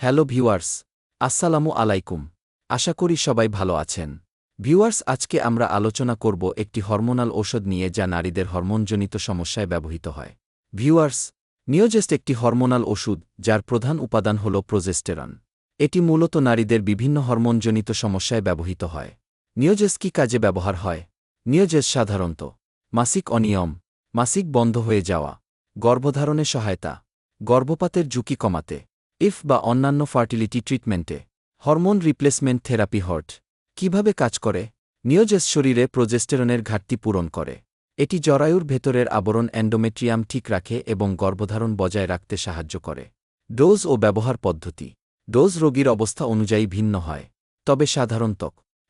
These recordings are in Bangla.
হ্যালো ভিউয়ার্স, আসসালামু আলাইকুম। আশা করি সবাই ভালো আছেন। ভিউয়ার্স, আজকে আমরা আলোচনা করব একটি হরমোনাল ঔষধ নিয়ে যা নারীদের হরমোনজনিত সমস্যায় ব্যবহৃত হয়। ভিউয়ার্স, নিওজেস্ট একটি হরমোনাল ওষুধ যার প্রধান উপাদান হল প্রজেস্টেরন। এটি মূলত নারীদের বিভিন্ন হরমোনজনিত সমস্যায় ব্যবহৃত হয়। নিওজেস্ট কী কাজে ব্যবহার হয়? নিওজেস্ট সাধারণত মাসিক অনিয়ম, মাসিক বন্ধ হয়ে যাওয়া, গর্ভধারণে সহায়তা, গর্ভপাতের ঝুঁকি কমাতে, বা অন্যান্য ফার্টিলিটি ট্রিটমেন্টে, হরমোন রিপ্লেসমেন্ট থেরাপি হর্ট কিভাবে কাজ করে? নিওজেস্ট শরীরে প্রজেস্টেরনের ঘাটতি পূরণ করে। এটি জরায়ুর ভেতরের আবরণ এন্ডোমেট্রিয়াম ঠিক রাখে এবং গর্ভধারণ বজায় রাখতে সাহায্য করে। ডোজ ও ব্যবহার পদ্ধতি। ডোজ রোগীর অবস্থা অনুযায়ী ভিন্ন হয়, তবে সাধারণত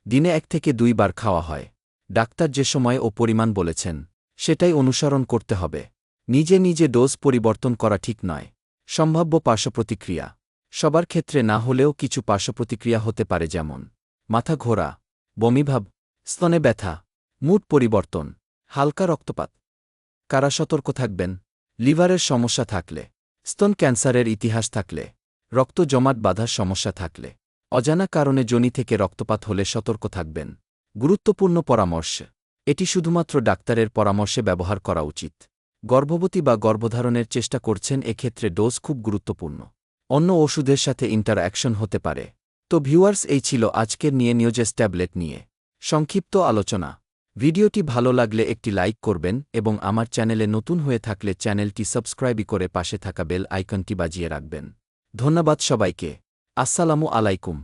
দিনে 1 থেকে 2 বার খাওয়া হয়। ডাক্তার যে সময় ও পরিমাণ বলেছেন সেটাই অনুসরণ করতে হবে। নিজে নিজে ডোজ পরিবর্তন করা ঠিক নয়। সম্ভাব্য পার্শ্বপ্রতিক্রিয়া। সবার ক্ষেত্রে না হলেও কিছু পার্শ্বপ্রতিক্রিয়া হতে পারে, যেমন মাথা ঘোরা, বমিভাব, স্তনে ব্যথা, মুড পরিবর্তন, হালকা রক্তপাত। কারা সতর্ক থাকবেন? লিভারের সমস্যা থাকলে, স্তন ক্যান্সারের ইতিহাস থাকলে, রক্ত জমাট বাঁধার সমস্যা থাকলে, অজানা কারণে যোনি থেকে রক্তপাত হলে সতর্ক থাকবেন। গুরুত্বপূর্ণ পরামর্শ। এটি শুধুমাত্র ডাক্তারের পরামর্শে ব্যবহার করা উচিত। গর্ভবতী বা গর্ভধারণের চেষ্টা করছেন, এক্ষেত্রে ডোজ খুব গুরুত্বপূর্ণ। অন্য ওষুধের সাথে ইন্টারঅ্যাকশন হতে পারে। তো ভিউয়ার্স, এই ছিল আজকের নিওজেস্ট ট্যাবলেট নিয়ে সংক্ষিপ্ত আলোচনা। ভিডিওটি ভালো লাগলে একটি লাইক করবেন এবং আমার চ্যানেলে নতুন হয়ে থাকলে চ্যানেলটি সাবস্ক্রাইব করে পাশে থাকা বেল আইকনটি বাজিয়ে রাখবেন। ধন্যবাদ সবাইকে। আসসালামু আলাইকুম।